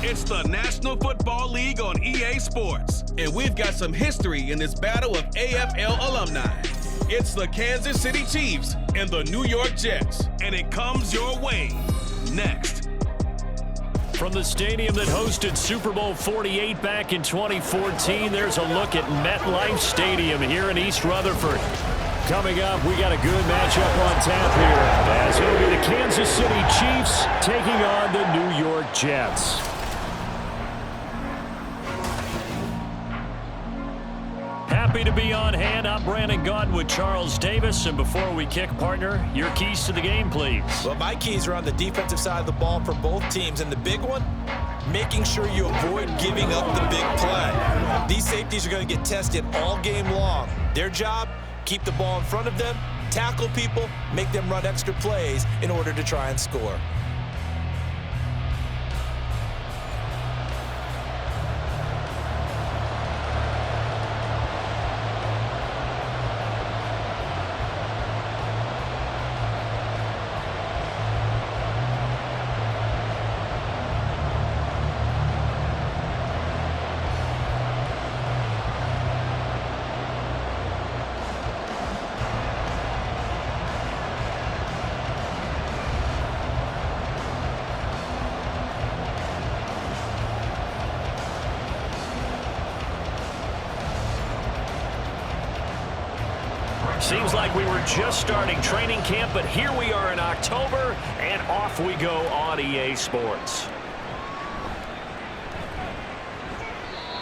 It's the National Football League on EA Sports, and we've got some history in this battle of AFL alumni. It's the Kansas City Chiefs and the New York Jets, and it comes your way next. From the stadium that hosted Super Bowl 48 back in 2014, there's a look at MetLife Stadium here in East Rutherford. Coming up, we got a good matchup on tap here, as it'll be the Kansas City Chiefs taking on the New York Jets. Happy to be on hand. I'm Brandon Gaudin with Charles Davis. And before we kick, partner, your keys to the game, please. Well, my keys are on the defensive side of the ball for both teams. And the big one, making sure you avoid giving up the big play. These safeties are going to get tested all game long. Their job, keep the ball in front of them, tackle people, make them run extra plays in order to try and score. Seems like we were just starting training camp, but here we are in October, and off we go on EA Sports.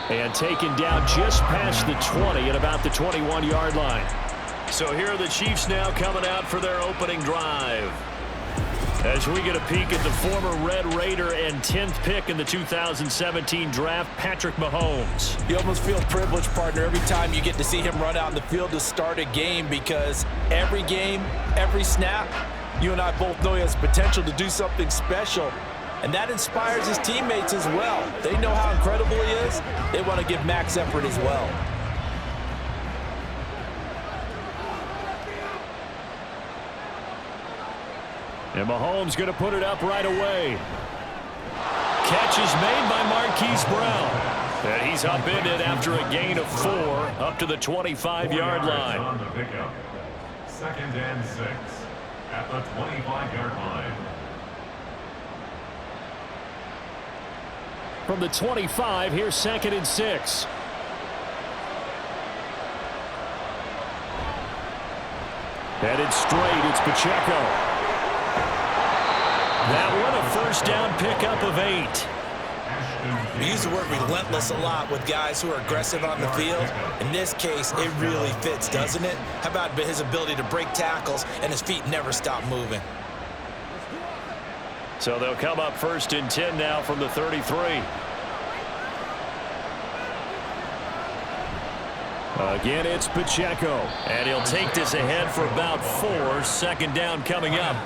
And taken down just past the 20 at about the 21-yard line. So here are the Chiefs now coming out for their opening drive. As we get a peek at the former Red Raider and 10th pick in the 2017 draft, Patrick Mahomes. You almost feel privileged, partner, every time you get to see him run out in the field to start a game, because every game, every snap, you and I both know he has potential to do something special. And that inspires his teammates as well. They know how incredible he is. They want to give max effort as well. And Mahomes going to put it up right away. Catch is made by Marquise Brown. And he's upended after a gain of 4 up to the 25-yard line. On the pickup. 2nd and 6 at the 25-yard line. From the 25, here's 2nd and 6. Headed straight, it's Pacheco. That one a first down pickup of 8. We use the word relentless a lot with guys who are aggressive on the field. In this case, it really fits, doesn't it? How about his ability to break tackles and his feet never stop moving? So they'll come up 1st and 10 now from the 33. Again, it's Pacheco. And he'll take this ahead for about 4. 2nd down coming up.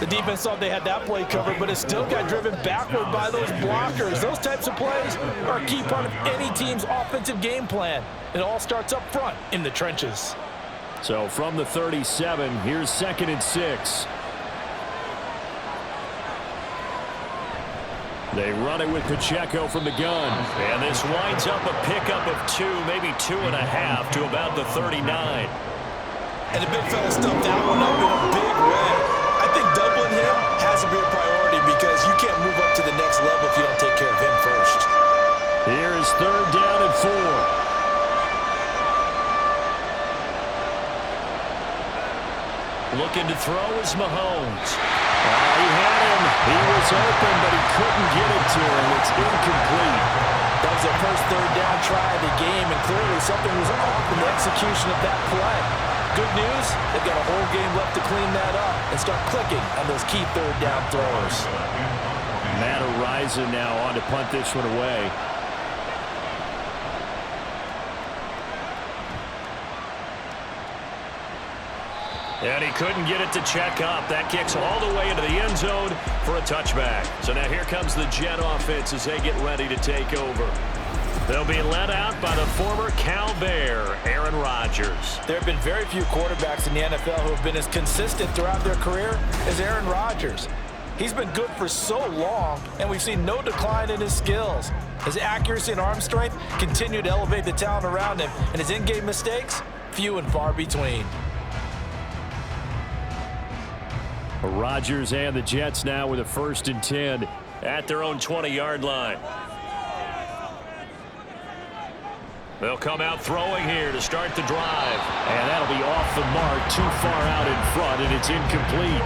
The defense thought they had that play covered, but it still got driven backward by those blockers. Those types of plays are a key part of any team's offensive game plan. It all starts up front in the trenches. So from the 37, here's 2nd and 6. They run it with Pacheco from the gun. And this winds up a pickup of 2, maybe 2.5 to about the 39. And the big fella stuffed that one up in a big way. I think doubling him has to be a priority, because you can't move up to the next level if you don't take care of him first. Here is 3rd down and 4. Looking to throw is Mahomes. He had him. He was open, but he couldn't get it to him. It's incomplete. That was their first 3rd down try of the game, and clearly something was off in the execution of that play. Good news, they've got a whole game left to clean that up and start clicking on those key 3rd down throws. Matt Ariza now on to punt this one away. And he couldn't get it to check up. That kicks all the way into the end zone for a touchback. So now here comes the Jet offense as they get ready to take over. They'll be led out by the former Cal Bear, Aaron Rodgers. There have been very few quarterbacks in the NFL who have been as consistent throughout their career as Aaron Rodgers. He's been good for so long, and we've seen no decline in his skills. His accuracy and arm strength continue to elevate the talent around him, and his in-game mistakes, few and far between. Rodgers and the Jets now with a 1st and 10 at their own 20-yard line. They'll come out throwing here to start the drive. And that'll be off the mark, too far out in front, and it's incomplete.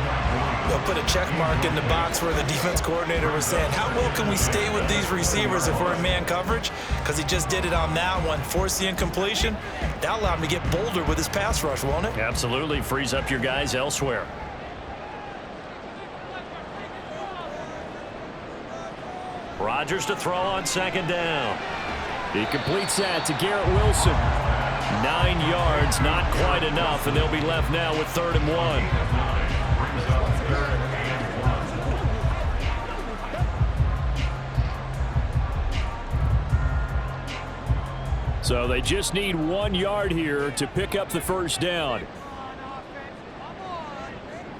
They'll put a check mark in the box where the defense coordinator was saying, how well can we stay with these receivers if we're in man coverage? Because he just did it on that one, forced the incompletion. That allowed him to get bolder with his pass rush, won't it? Absolutely, frees up your guys elsewhere. Rodgers to throw on 2nd down. He completes that to Garrett Wilson. 9 yards, not quite enough, and they'll be left now with 3rd and 1. So they just need 1 yard here to pick up the 1st down.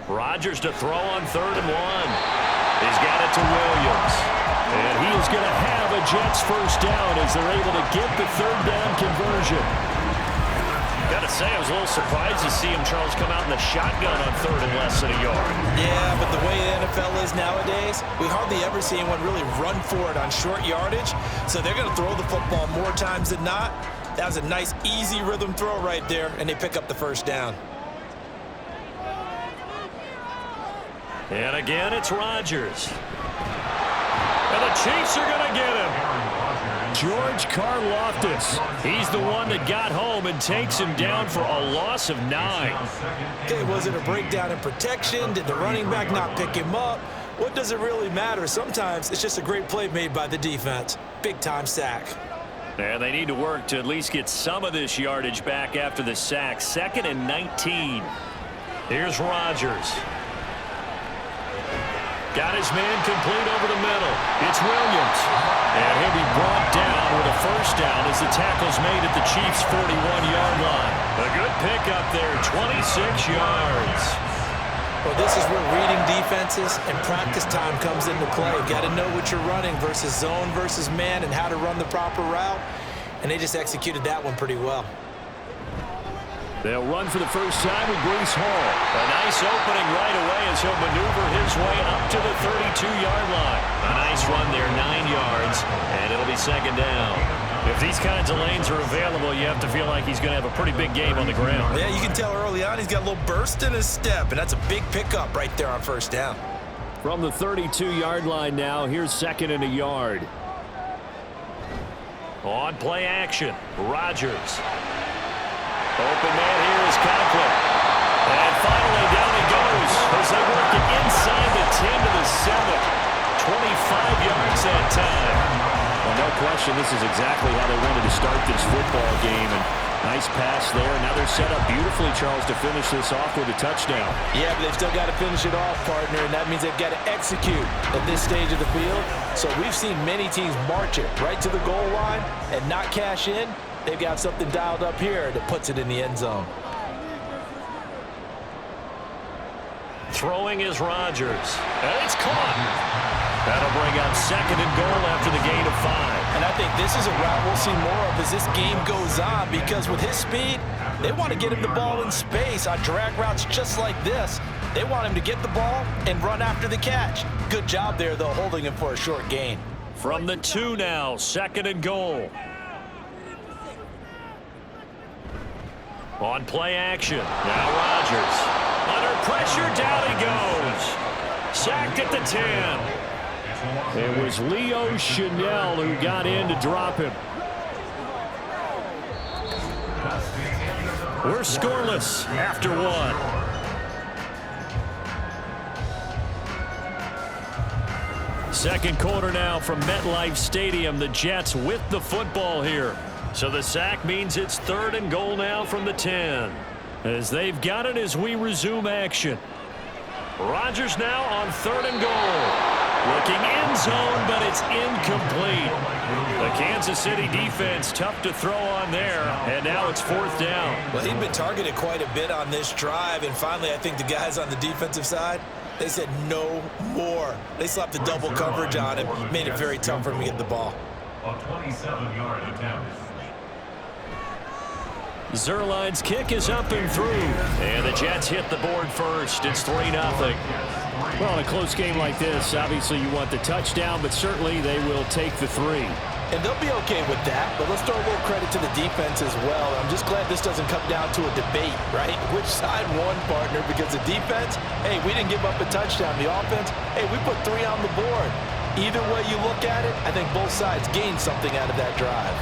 Rodgers to throw on 3rd and 1. He's got it to Williams. And he is going to have a Jets 1st down as they're able to get the 3rd down conversion. Got to say, I was a little surprised to see him, Charles, come out in the shotgun on 3rd and less than a yard. Yeah, but the way the NFL is nowadays, we hardly ever see anyone really run for it on short yardage. So they're going to throw the football more times than not. That was a nice, easy rhythm throw right there, and they pick up the 1st down. And again, it's Rodgers. And the Chiefs are going to get him. George Karlaftis. He's the one that got home and takes him down for a loss of 9. Okay, was it a breakdown in protection? Did the running back not pick him up? What does it really matter? Sometimes it's just a great play made by the defense. Big-time sack. And they need to work to at least get some of this yardage back after the sack. 2nd and 19. Here's Rodgers. Got his man complete over the middle. It's Williams. And he'll be brought down with a 1st down as the tackle's made at the Chiefs' 41-yard line. A good pickup there, 26 yards. Well, this is where reading defenses and practice time comes into play. Got to know what you're running versus zone versus man and how to run the proper route. And they just executed that one pretty well. They'll run for the 1st time with Breece Hall. A nice opening right away as he'll maneuver his way up to the 32-yard line. A nice run there, 9 yards, and it'll be 2nd down. If these kinds of lanes are available, you have to feel like he's going to have a pretty big game on the ground. Yeah, you can tell early on he's got a little burst in his step, and that's a big pickup right there on 1st down. From the 32-yard line now, here's 2nd and a yard. On play action, Rodgers. Open man here is Conklin. And finally down he goes as they work it inside the 10 to the 7. 25 yards that time. Well, no question, this is exactly how they wanted to start this football game. And nice pass there. Now they're set up beautifully, Charles, to finish this off with a touchdown. Yeah, but they've still got to finish it off, partner, and that means they've got to execute at this stage of the field. So we've seen many teams march it right to the goal line and not cash in. They've got something dialed up here that puts it in the end zone. Throwing is Rodgers. And it's caught. That'll bring up 2nd and goal after the gain of 5. And I think this is a route we'll see more of as this game goes on, because with his speed, they want to get him the ball in space on drag routes just like this. They want him to get the ball and run after the catch. Good job there, though, holding him for a short gain. From the 2 now, 2nd and goal. On play action. Now Rodgers. Under pressure, down he goes. Sacked at the 10. It was Leo Chanel who got in to drop him. We're scoreless after 1. Second quarter now from MetLife Stadium. The Jets with the football here. So the sack means it's 3rd and goal now from the 10. As they've got it as we resume action. Rodgers now on 3rd and goal. Looking end zone, but it's incomplete. The Kansas City defense tough to throw on there, and now it's 4th down. Well, he'd been targeted quite a bit on this drive, and finally I think the guys on the defensive side, They said no more. They slapped the double coverage on him, made it very tough for him to get the ball. A 27-yard attempt. Zerline's kick is up and through. And the Jets hit the board first. It's 3-0. Well, in a close game like this, obviously you want the touchdown, but certainly they will take the 3. And they'll be okay with that, but let's throw a little credit to the defense as well. I'm just glad this doesn't come down to a debate, right? Which side won, partner? Because the defense, hey, we didn't give up a touchdown. The offense, hey, we put 3 on the board. Either way you look at it, I think both sides gained something out of that drive.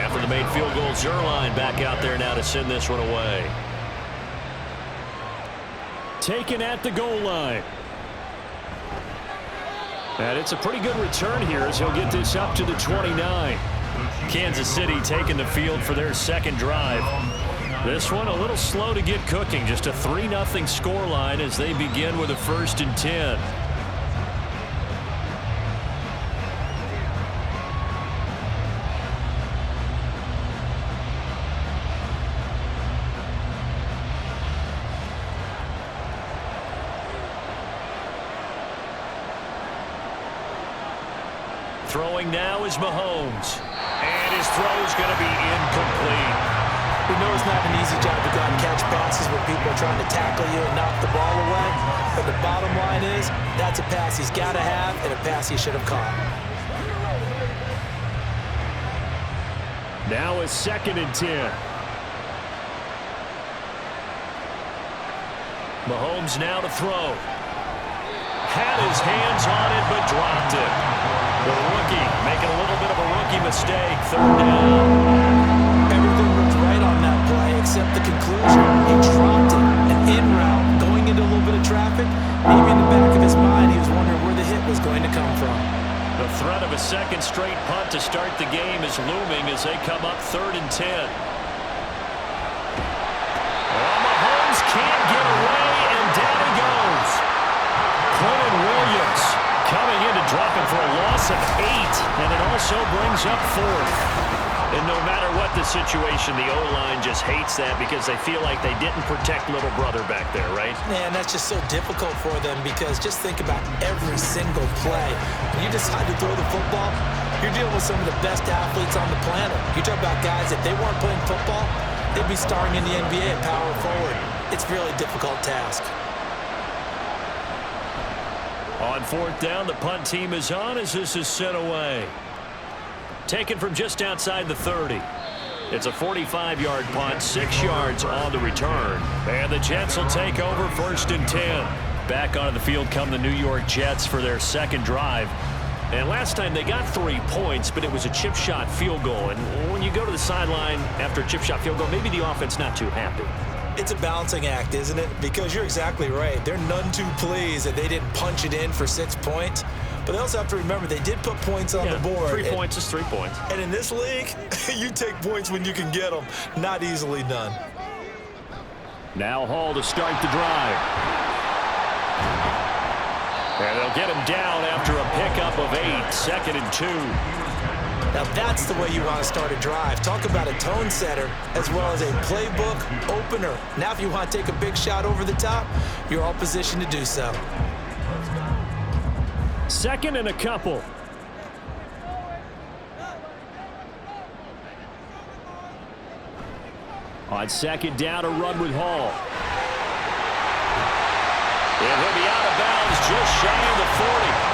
After the made field goal, Zerline back out there now to send this one away. Taken at the goal line. And it's a pretty good return here as he'll get this up to the 29. Kansas City taking the field for their second drive. This one a little slow to get cooking. Just a 3-0 scoreline as they begin with a 1st and 10. Throwing now is Mahomes. And his throw is going to be incomplete. We know it's not an easy job to go out and catch passes when people are trying to tackle you and knock the ball away. But the bottom line is, that's a pass he's got to have and a pass he should have caught. Now a 2nd and 10. Mahomes now to throw. Had his hands on it, but dropped it. The rookie making a little bit of a rookie mistake. 3rd down. Everything looked right on that play except the conclusion. He dropped it. An in route, going into a little bit of traffic. Maybe in the back of his mind, he was wondering where the hit was going to come from. The threat of a second straight punt to start the game is looming as they come up 3rd and 10. Well, Mahomes can't get away, and down he goes. Quentin Williams coming in to drop it for a loss of 8, and it also brings up 4th. And no matter what the situation, the O-line just hates that because they feel like they didn't protect little brother back there, right? Man, that's just so difficult for them because just think about every single play. When you decide to throw the football, you're dealing with some of the best athletes on the planet. You talk about guys, if they weren't playing football, they'd be starring in the NBA at power forward. It's a really difficult task. On 4th down, the punt team is on as this is sent away. Taken from just outside the 30. It's a 45-yard punt, 6 yards on the return. And the Jets will take over 1st and 10. Back onto the field come the New York Jets for their second drive. And last time they got 3 points, but it was a chip shot field goal. And when you go to the sideline after a chip shot field goal, maybe the offense not too happy. It's a balancing act, isn't it? Because you're exactly right. They're none too pleased that they didn't punch it in for 6 points. But they also have to remember they did put points on the board. 3 points is 3 points. And in this league, you take points when you can get them. Not easily done. Now Hall to start the drive. And they'll get him down after a pickup of 8. 2nd and 2. Now that's the way you want to start a drive. Talk about a tone setter as well as a playbook opener. Now if you want to take a big shot over the top, you're all positioned to do so. 2nd and a couple. On 2nd down, a run with Hall. And he'll be out of bounds just shy of the 40.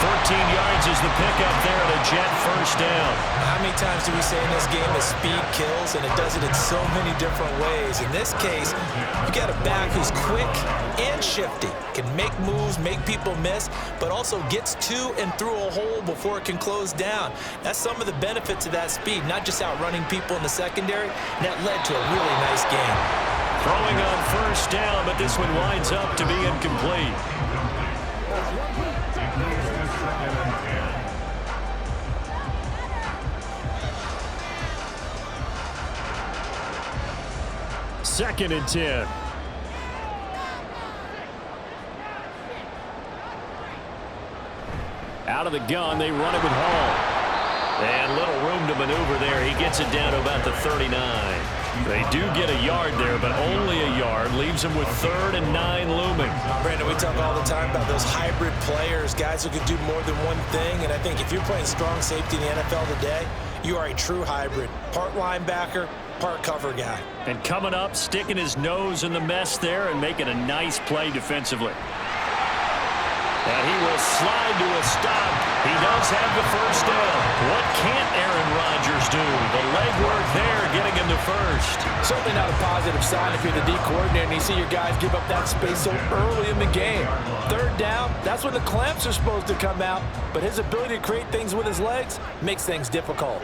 13 yards is the pickup there at a Jet 1st down. How many times do we say in this game that speed kills, and it does it in so many different ways? In this case, you got a back who's quick and shifty, can make moves, make people miss, but also gets to and through a hole before it can close down. That's some of the benefits of that speed, not just outrunning people in the secondary. That led to a really nice game. Throwing on 1st down, but this one winds up to be incomplete. Second and 10. Out of the gun, they run it with Hall. And little room to maneuver there. He gets it down to about the 39. They do get a yard there, but only a yard. Leaves them with 3rd and 9 looming. Brandon, we talk all the time about those hybrid players, guys who can do more than one thing. And I think if you're playing strong safety in the NFL today, you are a true hybrid. Part linebacker, part cover guy. And coming up, sticking his nose in the mess there and making a nice play defensively. And he will slide to a stop. He does have the first down. What can't Aaron Rodgers do? The legwork there getting him to first. Certainly not a positive sign if you're the D coordinator and you see your guys give up that space so early in the game. 3rd down, that's when the clamps are supposed to come out, but his ability to create things with his legs makes things difficult.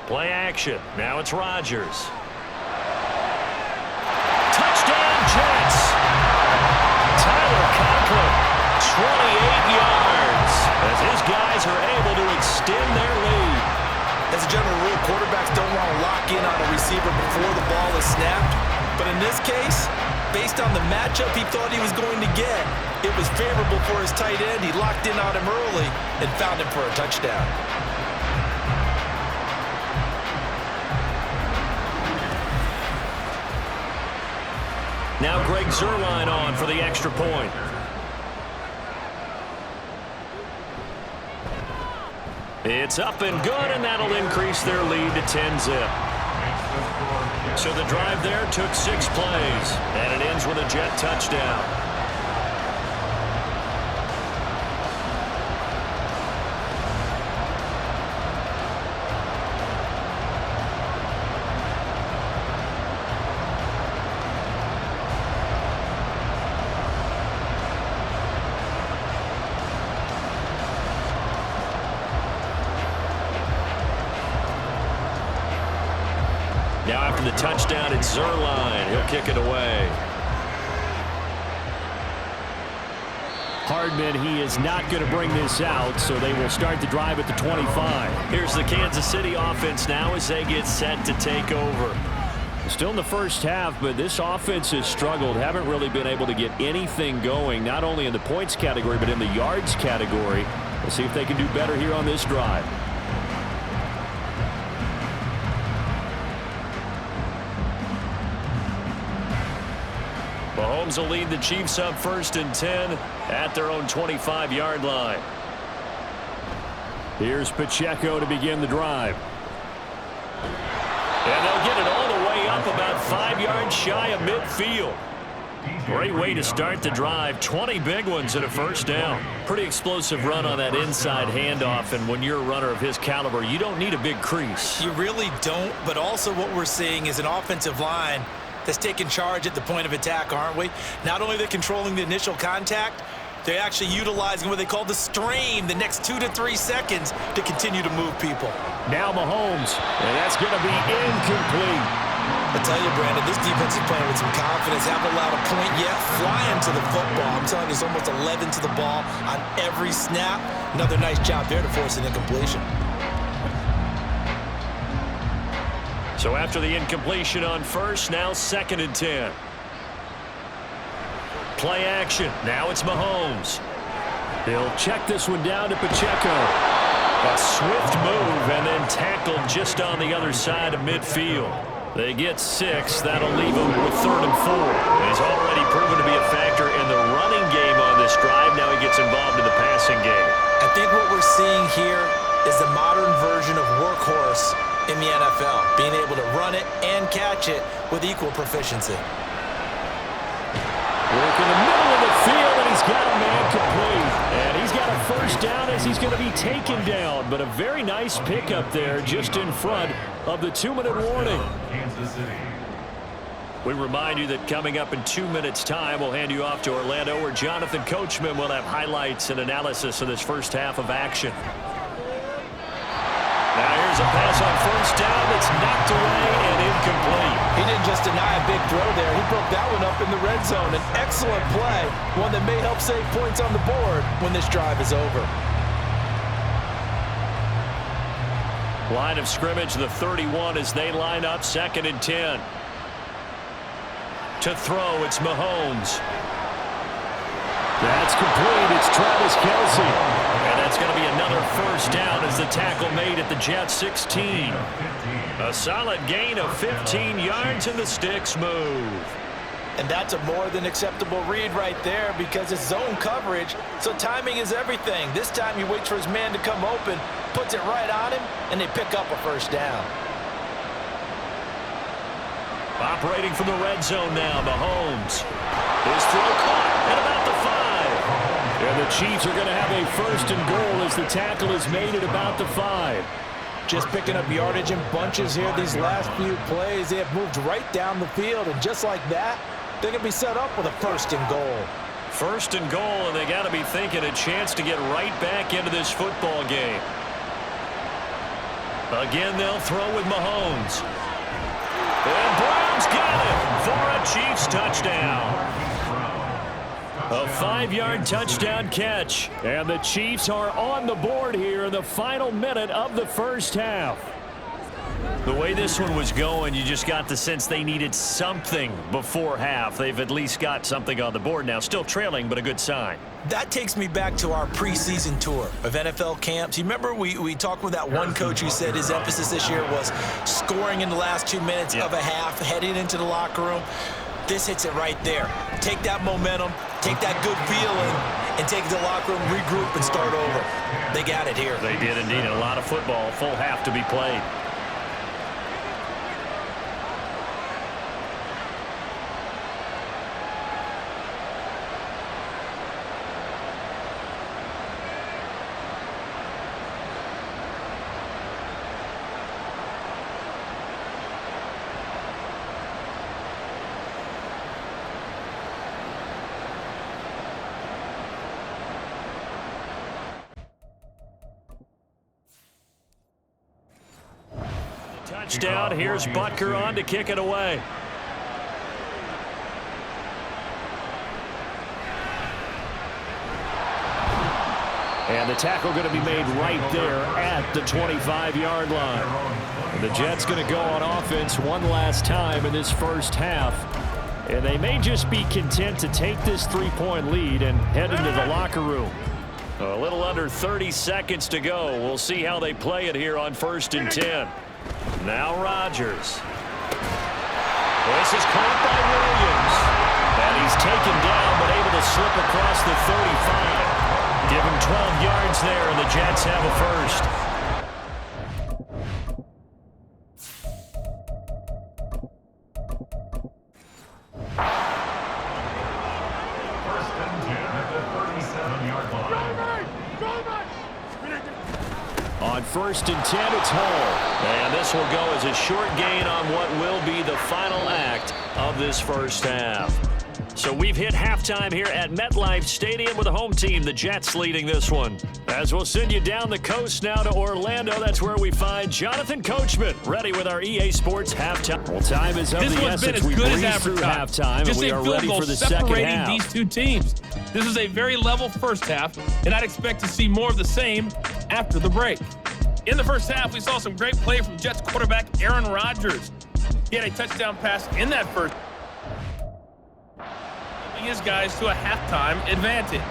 Play action. Now it's Rodgers. Touchdown, Jets. Tyler Conklin, 28 yards, as his guys are able to extend their lead. As a general rule, quarterbacks don't want to lock in on a receiver before the ball is snapped. But in this case, based on the matchup he thought he was going to get, it was favorable for his tight end. He locked in on him early and found him for a touchdown. Now Greg Zuerlein on for the extra point. It's up and good, and that'll increase their lead to 10-zip. So the drive there took 6 plays, and it ends with a Jet touchdown. Now after the touchdown, it's Zuerlein. He'll kick it away. Hardman, he is not going to bring this out, so they will start the drive at the 25. Here's the Kansas City offense now as they get set to take over. Still in the first half, but this offense has struggled. Haven't really been able to get anything going, not only in the points category, but in the yards category. We'll see if they can do better here on this drive. Mahomes will lead the Chiefs up 1st and 10 at their own 25-yard line. Here's Pacheco to begin the drive. And they'll get it all the way up about 5 yards shy of midfield. Great way to start the drive. 20 big ones and a first down. Pretty explosive run on that inside handoff, and when you're a runner of his caliber, you don't need a big crease. You really don't, but also what we're seeing is an offensive line that's taking charge at the point of attack, aren't we? Not only are they controlling the initial contact, they're actually utilizing what they call the strain, the next 2 to 3 seconds, to continue to move people. Now Mahomes, and that's going to be incomplete. I tell you, Brandon, this defense is playing with some confidence. Haven't allowed a point yet. Flying to the football. I'm telling you, it's almost 11 to the ball on every snap. Another nice job there to force an incompletion. So after the incompletion on first, now 2nd and 10. Play action. Now it's Mahomes. He'll check this one down to Pacheco. A swift move and then tackled just on the other side of midfield. They get 6. That'll leave him with 3rd and 4. He's already proven to be a factor in the running game on this drive. Now he gets involved in the passing game. I think what we're seeing here is the modern version of workhorse in the NFL, being able to run it and catch it with equal proficiency. Work in the middle of the field, and he's got a man complete. And he's got a first down as he's going to be taken down. But a very nice pickup there just in front of the 2-minute warning. Kansas City. We remind you that coming up in 2 minutes' time, we'll hand you off to Orlando, where Jonathan Coachman will have highlights and analysis of this first half of action. Now here's a pass on first down that's knocked away and incomplete. He didn't just deny a big throw there. He broke that one up in the red zone. An excellent play, one that may help save points on the board when this drive is over. Line of scrimmage, the 31 as they line up 2nd and 10. To throw, it's Mahomes. That's complete. It's Travis Kelce. And that's going to be another first down as the tackle made at the Jets 16. A solid gain of 15 yards and the sticks move. And that's a more than acceptable read right there because it's zone coverage, so timing is everything. This time he waits for his man to come open, puts it right on him, and they pick up a first down. Operating from the red zone now, Mahomes. His throw caught at about the 5. And the Chiefs are going to have a first and goal as the tackle is made at about the 5. Just picking up yardage in bunches here these last few plays. They have moved right down the field, and just like that, they're going to be set up with a first and goal. First and goal, and they got to be thinking a chance to get right back into this football game. Again, they'll throw with Mahomes. And Brown's got it for a Chiefs touchdown. A 5-yard touchdown catch. And the Chiefs are on the board here in the final minute of the first half. The way this one was going, you just got the sense they needed something before half. They've at least got something on the board now. Still trailing, but a good sign. That takes me back to our preseason tour of NFL camps. You remember we talked with that one coach who said his emphasis this year was scoring in the last 2 minutes of a half, heading into the locker room. This hits it right there. Take that momentum, take that good feeling, and take it to the locker room, regroup, and start over. They got it here. They did indeed. A lot of football, full half to be played. Touchdown. Here's Butker on to kick it away. And the tackle going to be made right there at the 25-yard line. And the Jets going to go on offense one last time in this first half. And they may just be content to take this 3-point lead and head into the locker room. A little under 30 seconds to go. We'll see how they play it here on 1st and 10. Now Rodgers. This is caught by Williams. And he's taken down but able to slip across the 35. Give him 12 yards there, and the Jets have a first. First and 10 at the 37-yard line. On 1st and 10, it's Hall. And this will go as a short gain on what will be the final act of this first half. So we've hit halftime here at MetLife Stadium with the home team, the Jets, leading this one. As we'll send you down the coast now to Orlando, that's where we find Jonathan Coachman, ready with our EA Sports halftime. Well, time is of the essence. We breeze through halftime, and we are ready for the second half. These two teams. This is a very level first half, and I'd expect to see more of the same after the break. In the first half, we saw some great play from Jets quarterback Aaron Rodgers. He had a touchdown pass in that first. His guys to a halftime advantage.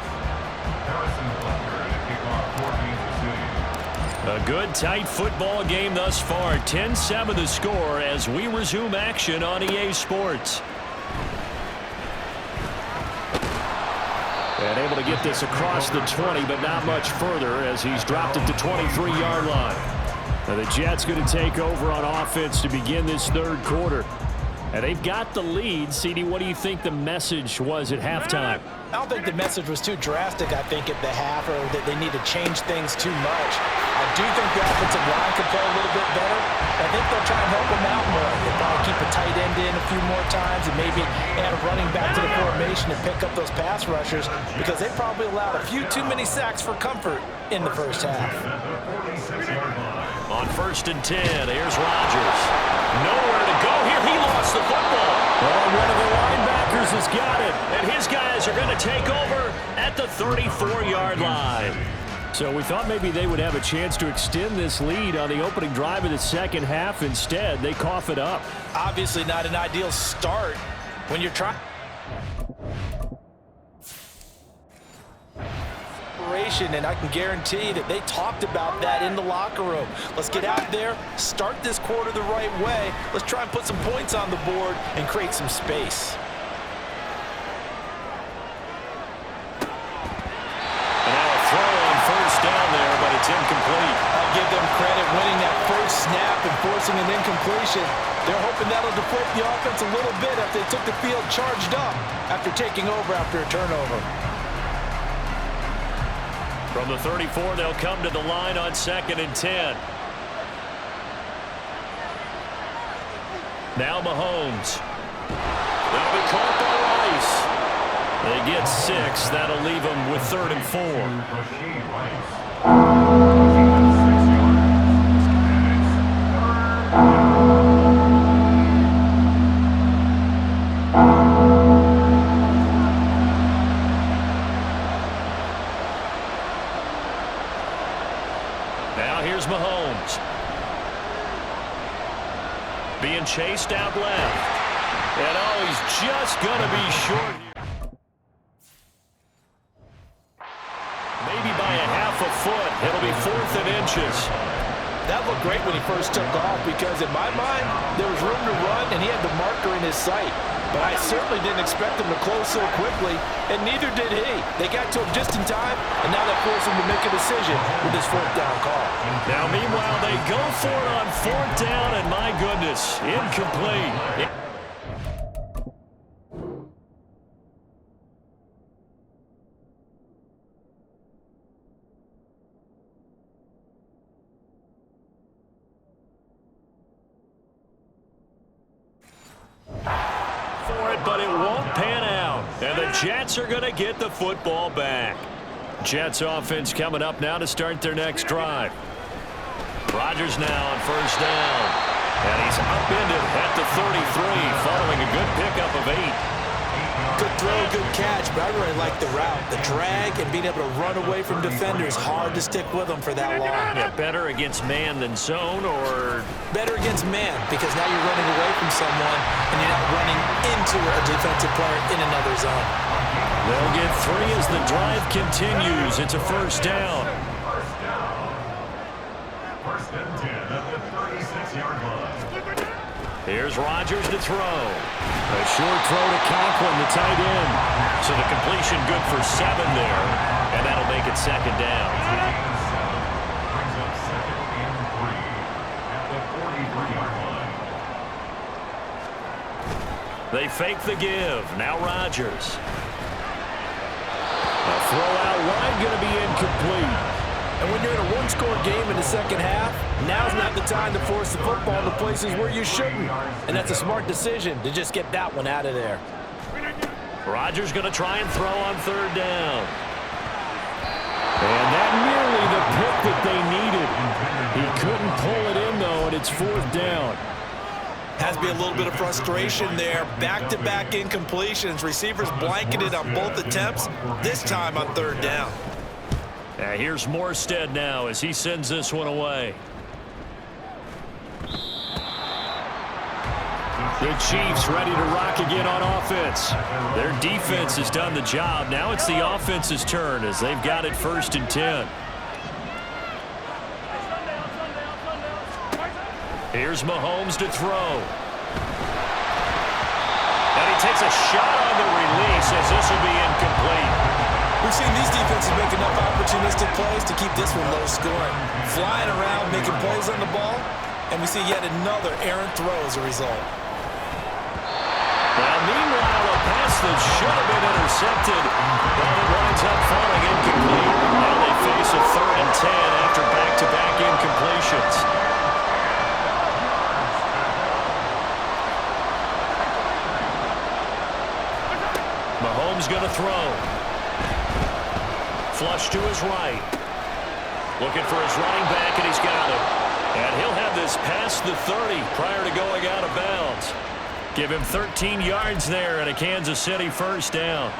A good, tight football game thus far. 10-7 the score as we resume action on EA Sports. And able to get this across the 20, but not much further as he's dropped it to 23-yard line. Now the Jets going to take over on offense to begin this third quarter. And they've got the lead. CD, what do you think the message was at halftime? I don't think the message was too drastic, I think, at the half, or that they need to change things too much. I do think the offensive line could play a little bit better. I think they'll try and help them out more. They'll probably keep a tight end in a few more times and maybe add a running back to the formation and pick up those pass rushers because they probably allowed a few too many sacks for comfort in the first half. On 1st and 10, here's Rodgers. Nowhere to go here. He lost the football. Oh, one of the linebackers has got it. And his guys are going to take over at the 34-yard line. So we thought maybe they would have a chance to extend this lead on the opening drive of the second half. Instead, they cough it up. Obviously not an ideal start when you're trying. situation, and I can guarantee that they talked about that in the locker room. Let's get out there, start this quarter the right way. Let's try and put some points on the board and create some space. Down there, but it's incomplete. I'll give them credit winning that first snap and forcing an incompletion. They're hoping that'll deflate the offense a little bit after they took the field charged up after taking over after a turnover. From the 34, they'll come to the line on 2nd and 10. Now Mahomes. That'll be caught by Rice. They get 6. That'll leave them with 3rd and 4. Now here's Mahomes. Being chased out left. And oh, he's just going to be short. Maybe by a half a foot. It'll be 4th and inches. That looked great when he first took off because in my mind, there was room to run and he had the marker in his sight. But I certainly didn't expect him to close so quickly, and neither did he. They got to him just in time, and now that forced him to make a decision with his 4th down call. Now, meanwhile, they go for it on 4th down, and my goodness, incomplete. But it won't pan out, and the Jets are going to get the football back. Jets offense coming up now to start their next drive. Rodgers now on 1st down, and he's upended at the 33 following a good pickup of 8. Good throw, good catch, but I really like the route. The drag and being able to run away from defenders, hard to stick with them for that long. Yeah, better against man than zone, or? Better against man, because now you're running away from someone and you're not running into a defensive player in another zone. They'll get 3 as the drive continues. It's a 1st down. 1st and 10 at the 36-yard line. Here's Rodgers to throw. A short throw to Conklin, the tight end. So the completion good for 7 there, and that'll make it 2nd down. Brings up 2nd and 3 at the 43-yard line. They fake the give. Now Rodgers. A throw out wide, going to be incomplete. And when you're in a one-score game in the second half, now's not the time to force the football to places where you shouldn't. And that's a smart decision to just get that one out of there. Rodgers going to try and throw on 3rd down. And that nearly the pick that they needed. He couldn't pull it in, though, and it's 4th down. Has to be a little bit of frustration there. Back-to-back incompletions. Receivers blanketed on both attempts, this time on 3rd down. Here's Morstead now as he sends this one away. The Chiefs ready to rock again on offense. Their defense has done the job. Now it's the offense's turn as they've got it 1st and 10. Here's Mahomes to throw. And he takes a shot on the release as this will be incomplete. We've seen these defenses make enough opportunistic plays to keep this one low scoring. Flying around, making plays on the ball, and we see yet another errant throw as a result. Now, meanwhile, a pass that should have been intercepted, but it winds up falling incomplete. Now they face a 3rd and 10 after back-to-back incompletions. Mahomes going to throw. Flush to his right. Looking for his running back, and he's got it. And he'll have this past the 30 prior to going out of bounds. Give him 13 yards there and a Kansas City 1st down.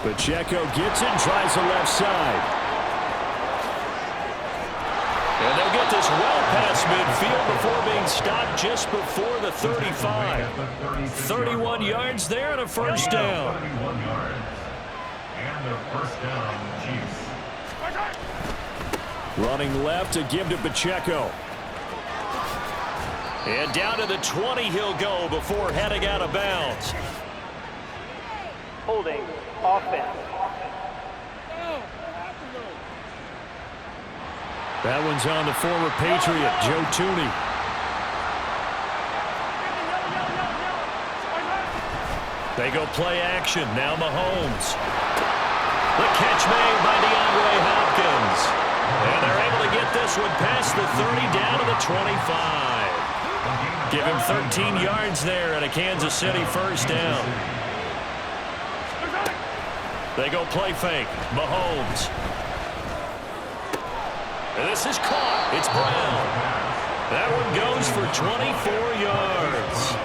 Pacheco gets it, tries the left side. And they'll get this well past midfield before being stopped just before the 35. 31 yards there and a first down. 31 yards. And a first down, Chiefs. Running left to give to Pacheco. And down to the 20 he'll go before heading out of bounds. Holding offense. That one's on the former Patriot, Joe Tooney. They go play action. Now Mahomes. The catch made by DeAndre Hopkins. And they're able to get this one past the 30 down to the 25. Give him 13 yards there and a Kansas City first down. They go play fake. Mahomes. And this is caught. It's Brown. That one goes for 24 yards.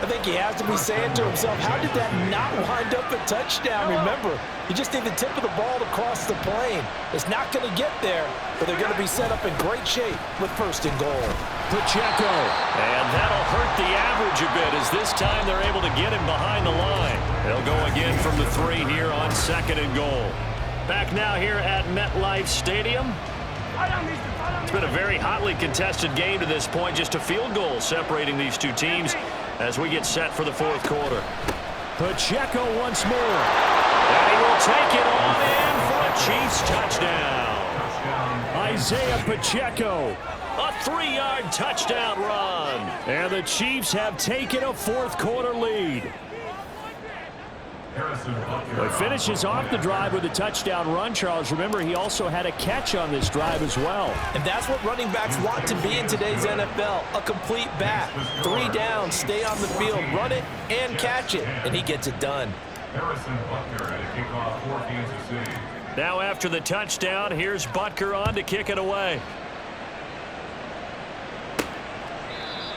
I think he has to be saying to himself, how did that not wind up a touchdown? Remember, you just need the tip of the ball to cross the plane. It's not going to get there, but they're going to be set up in great shape with first and goal. Pacheco. And that'll hurt the average a bit as this time they're able to get him behind the line. They'll go again from the 3 here on second and goal. Back now here at MetLife Stadium. It's been a very hotly contested game to this point. Just a field goal separating these two teams as we get set for the fourth quarter. Pacheco once more. And he will take it on in for a Chiefs touchdown. Isaiah Pacheco. A 3-yard touchdown run. And the Chiefs have taken a fourth quarter lead. He finishes off the drive with a touchdown run, Charles. Remember, he also had a catch on this drive as well. And that's what running backs want to be in today's NFL, a complete back. 3 downs, stay on the field, run it, and catch it, and he gets it done. Harrison Butker at a kickoff for Kansas City. Now after the touchdown, here's Butker on to kick it away.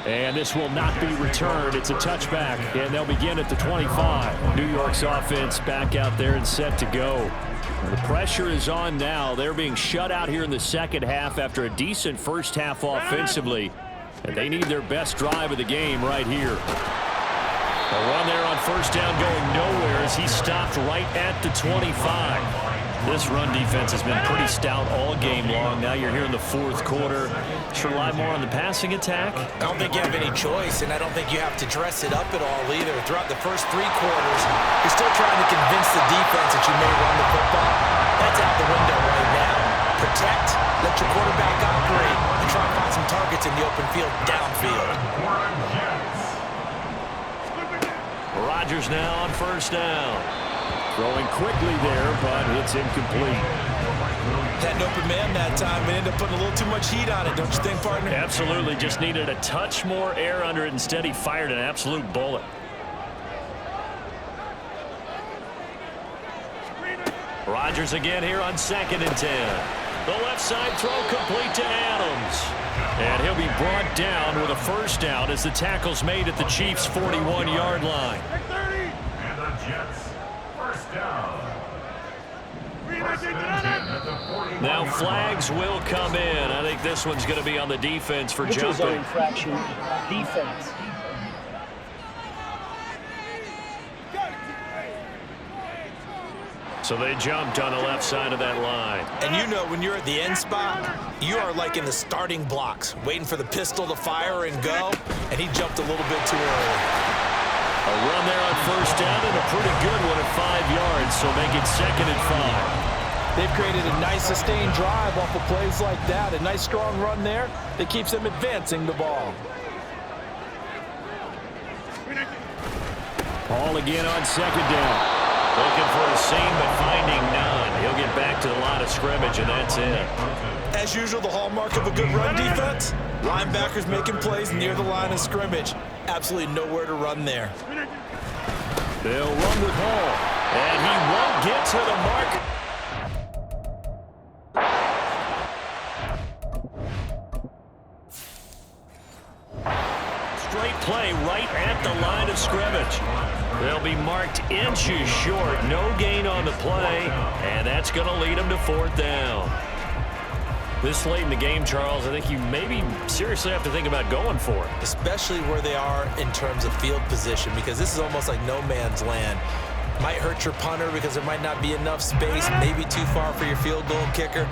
And this will not be returned. It's a touchback, and they'll begin at the 25. New York's offense back out there and set to go. The pressure is on now. They're being shut out here in the second half after a decent first half offensively. And they need their best drive of the game right here. A run there on first down going nowhere as he stopped right at the 25. This run defense has been pretty stout all game long. Now you're here in the fourth quarter. Should rely more on the passing attack? I don't think you have any choice, and I don't think you have to dress it up at all either. Throughout the first 3 quarters, you're still trying to convince the defense that you may run the football. That's out the window right now. Protect, let your quarterback operate, and try and find some targets in the open field downfield. Rodgers now on first down. Throwing quickly there, but it's incomplete. Had an open man that time, but ended up putting a little too much heat on it, don't you think, partner? Absolutely. Just needed a touch more air under it. Instead, he fired an absolute bullet. Rodgers again here on 2nd and 10. The left side throw complete to Adams. And he'll be brought down with a first down as the tackle's made at the Chiefs' 41-yard line. And the Jets, first down. Now flags will come in. I think this one's going to be on the defense for jumping. Infraction, defense. So they jumped on the left side of that line. And you know when you're at the end spot, you are like in the starting blocks, waiting for the pistol to fire and go, and he jumped a little bit too early. A run there on first down and a pretty good one at 5 yards, so make it 2nd and 5. They've created a nice sustained drive off of plays like that. A nice strong run there that keeps them advancing the ball. Ball again on 2nd down. Looking for a seam, but finding none. He'll get back to the line of scrimmage, and that's it. As usual, the hallmark of a good run defense, linebackers making plays near the line of scrimmage. Absolutely nowhere to run there. They'll run with Hall, and he won't get to the mark. Straight play right at the line of scrimmage. They'll be marked inches short. No gain on the play, and that's going to lead them to 4th down. This late in the game, Charles, I think you maybe seriously have to think about going for it. Especially where they are in terms of field position, because this is almost like no man's land. Might hurt your punter because there might not be enough space, maybe too far for your field goal kicker.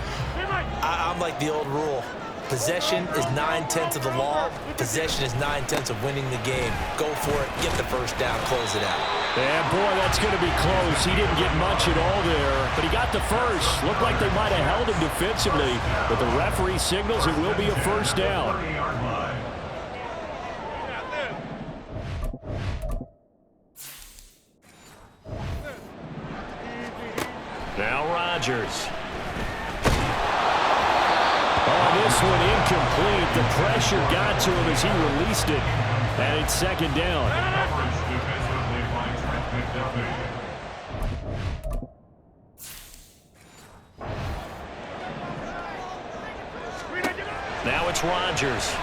I'm like the old rule. Possession is 9/10 of the law. Possession is 9/10 of winning the game. Go for it, get the first down, close it out. And boy, that's going to be close. He didn't get much at all there, but he got the first. Looked like they might have held him defensively, but the referee signals it will be a first down. Now Rodgers. Oh, this one incomplete. The pressure got to him as he released it, and it's second down. Now it's Rodgers.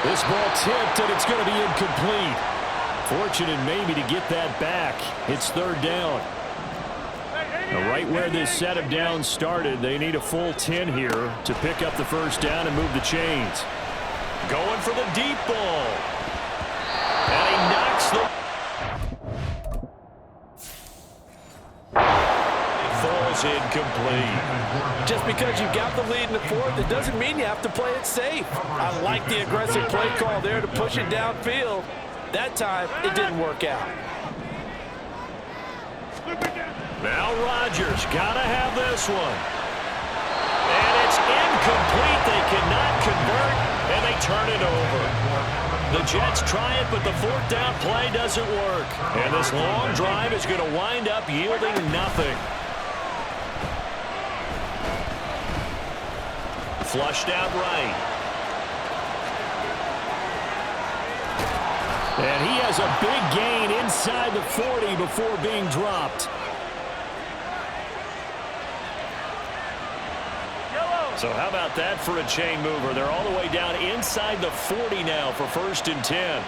This ball tipped, and it's going to be incomplete. Fortunate maybe to get that back. It's third down. Now, right where this set of downs started, they need a full 10 here to pick up the first down and move the chains. Going for the deep ball. And he knocks the... Falls incomplete. Just because you got the lead in the fourth, it doesn't mean you have to play it safe. I like the aggressive play call there to push it downfield. That time, it didn't work out. Now Rodgers got to have this one. And it's incomplete. They cannot convert, and they turn it over. The Jets try it, but the fourth down play doesn't work. And this long drive is going to wind up yielding nothing. Flushed out right. And he has a big gain inside the 40 before being dropped. So how about that for a chain mover? They're all the way down inside the 40 now for 1st and 10.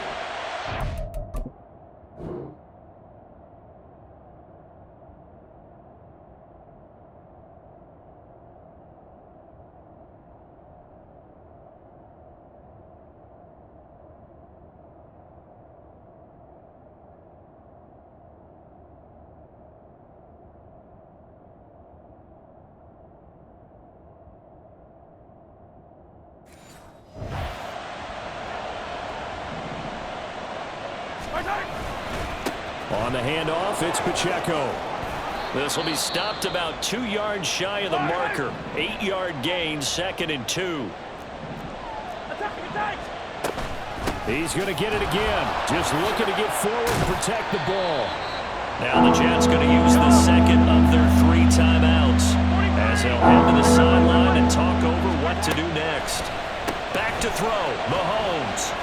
On the handoff, it's Pacheco. This will be stopped about 2 yards shy of the marker. 8-yard gain, 2nd and 2. He's going to get it again. Just looking to get forward and protect the ball. Now the Jets going to use the second of their 3 timeouts as they'll head to the sideline and talk over what to do next. Back to throw, Mahomes.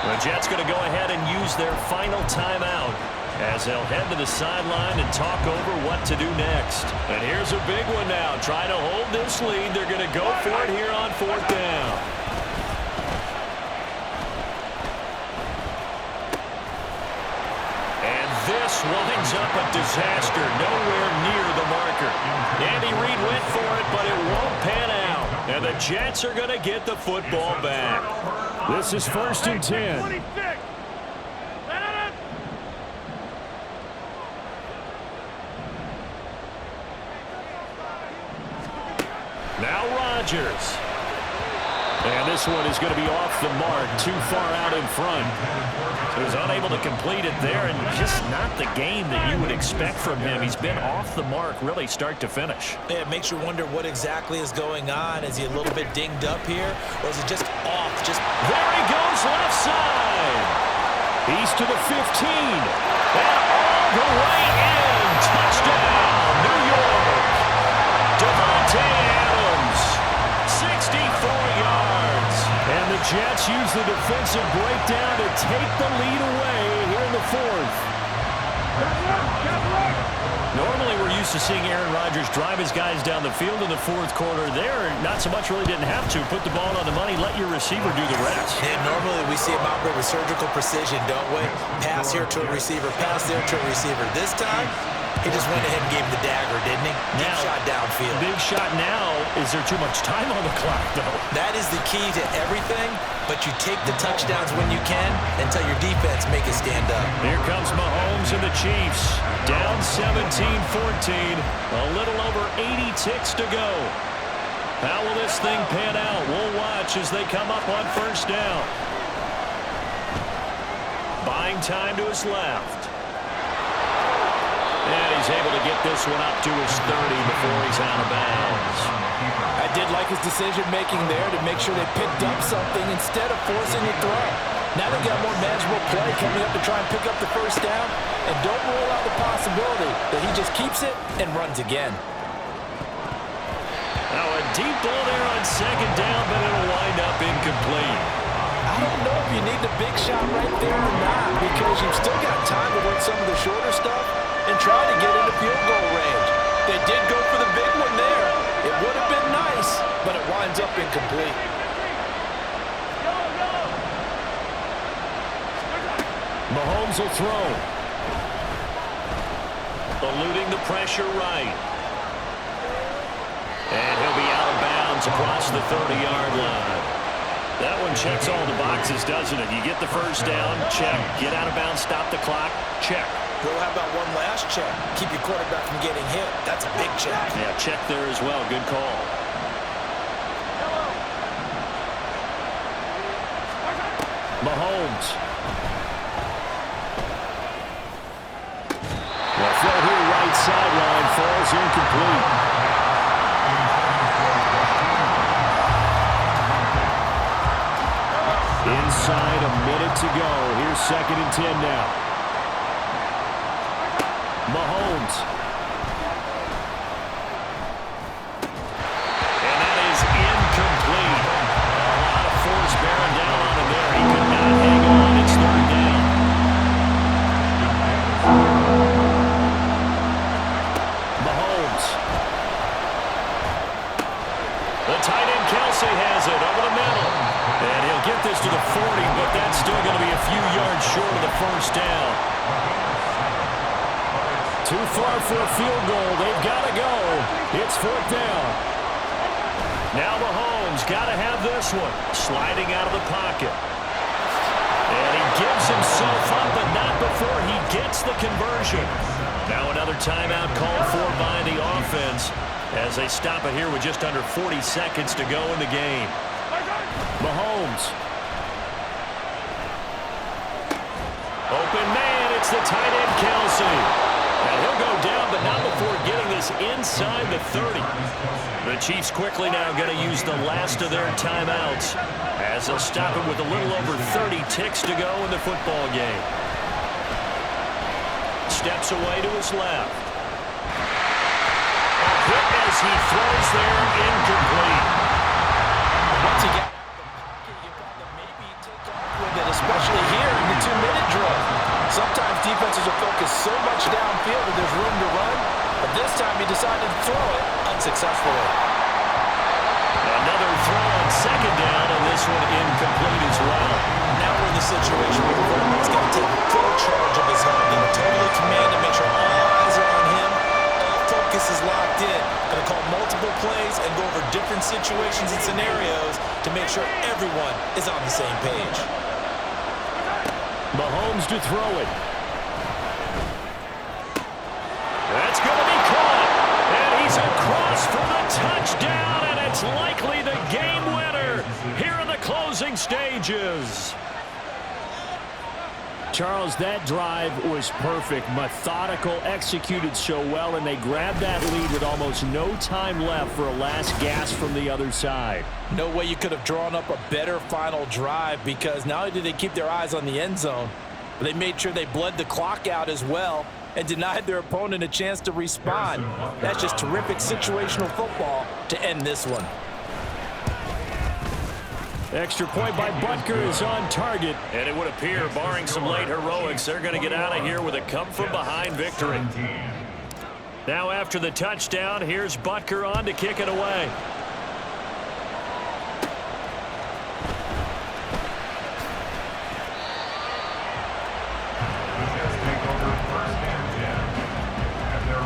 The Jets going to go ahead and use their final timeout as they'll head to the sideline and talk over what to do next. And here's a big one now. Try to hold this lead. They're going to go for it here on 4th down. And this winds up a disaster. Nowhere near the marker. Andy Reid went for it, but it won't pan out. And the Jets are going to get the football back. This is 1st and 10. Now Rodgers. And this one is going to be off the mark, too far out in front. So he was unable to complete it there, and just not the game that you would expect from him. He's been off the mark really start to finish. Yeah, it makes you wonder what exactly is going on. Is he a little bit dinged up here, or is it just off? There he goes, left side. He's to the 15. And all the way in. Touchdown, New York. Devontae Adams, 64 yards. And the Jets use the defensive breakdown to take the lead away here in the 4th. Normally we're used to seeing Aaron Rodgers drive his guys down the field in the fourth quarter. There, not so much really didn't have to. Put the ball on the money, let your receiver do the rest. And normally we see him operate with surgical precision, don't we? Pass here to a receiver, pass there to a receiver. This time, he just went ahead and gave him the dagger, didn't he? Deep shot downfield. Big shot now. Is there too much time on the clock, though? That is the key to everything, but you take the touchdowns when you can and tell your defense make it stand up. Here comes Mahomes and the Chiefs. Down 17-14. A little over 80 ticks to go. How will this thing pan out? We'll watch as they come up on first down. Buying time to his left. And he's able to get this one up to his 30 before he's out of bounds. I did like his decision-making there to make sure they picked up something instead of forcing a throw. Now they've got more manageable play coming up to try and pick up the first down, and don't rule out the possibility that he just keeps it and runs again. Now a deep ball there on second down, but it'll wind up incomplete. I don't know if you need the big shot right there or not, because you've still got time to work some of the shorter stuff and try to get into field goal range. They did go for the big one there. It would have been nice, but it winds up incomplete. Mahomes will throw. Eluding the pressure right. And he'll be out of bounds across the 30-yard line. That one checks all the boxes, doesn't it? You get the first down, check. Get out of bounds, stop the clock, check. Well, how about one last check? Keep your quarterback from getting hit. That's a big check. Yeah, check there as well. Good call. Mahomes. The throw here, right sideline, falls incomplete. Inside a minute to go. Here's 2nd and 10 now. Mahomes. And that is incomplete. A lot of force bearing down on him there. He could not hang on. It's 3rd down. Mahomes. The tight end Kelsey has it over the middle. And he'll get this to the 40, but that's still going to be a few yards short of the first down. Too far for a field goal. They've got to go. It's 4th down. Now Mahomes got to have this one. Sliding out of the pocket. And he gives himself up, but not before he gets the conversion. Now another timeout called for by the offense as they stop it here with just under 40 seconds to go in the game. Mahomes. Open man, it's the tight end Kelsey. And he'll go down, but not before getting this inside the 30. The Chiefs quickly now going to use the last of their timeouts as they'll stop it with a little over 30 ticks to go in the football game. Steps away to his left. A hit as he throws there, incomplete. Once you get you got to maybe take off with it, especially here in the 2-minute drill. Sometimes defenses will focus so much downfield that there's room to run, but this time he decided to throw it unsuccessfully. Another throw on second down, and this one incomplete as well. Now we're in the situation where the quarterback's got to take full charge of his own, being totally commanded, make sure all eyes are on him, all focus is locked in. Going to call multiple plays and go over different situations and scenarios to make sure everyone is on the same page. Mahomes to throw it. That's going to be caught. And he's across for the touchdown, and it's likely the game winner here in the closing stages. Charles, that drive was perfect, methodical, executed so well, and they grabbed that lead with almost no time left for a last gasp from the other side. No way you could have drawn up a better final drive, because not only did they keep their eyes on the end zone, but they made sure they bled the clock out as well and denied their opponent a chance to respond. That's just terrific situational football to end this one. Extra point by Butker is on target. And it would appear, barring some late heroics, they're going to get out of here with a come-from-behind victory. Now after the touchdown, here's Butker on to kick it away.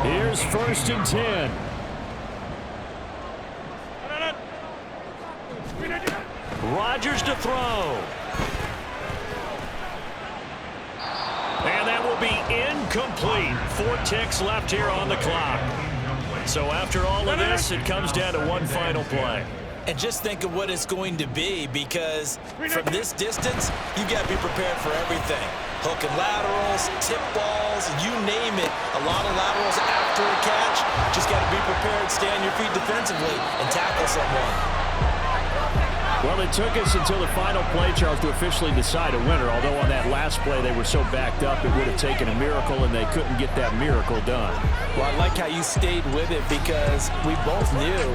Here's 1st and 10. Rodgers to throw. And that will be incomplete. 4 ticks left here on the clock. So after all of this, it comes down to one final play. And just think of what it's going to be, because from this distance, you've got to be prepared for everything. Hook and laterals, tip balls, you name it. A lot of laterals after a catch. Just got to be prepared, stay on your feet defensively, and tackle someone. Well, it took us until the final play, Charles, to officially decide a winner. Although on that last play they were so backed up, it would have taken a miracle, and they couldn't get that miracle done. Well, I like how you stayed with it, because we both knew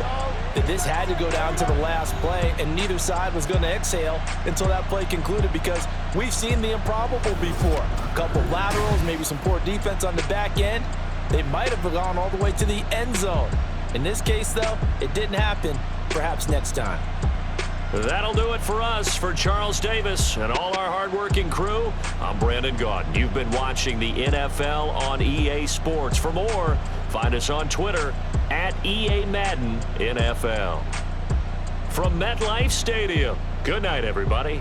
that this had to go down to the last play, and neither side was going to exhale until that play concluded, because we've seen the improbable before. A couple of laterals, maybe some poor defense on the back end. They might have gone all the way to the end zone. In this case, though, it didn't happen. Perhaps next time. That'll do it for us. For Charles Davis and all our hardworking crew, I'm Brandon Gaudin. You've been watching the NFL on EA Sports. For more, find us on Twitter at EA Madden NFL. From MetLife Stadium, good night, everybody.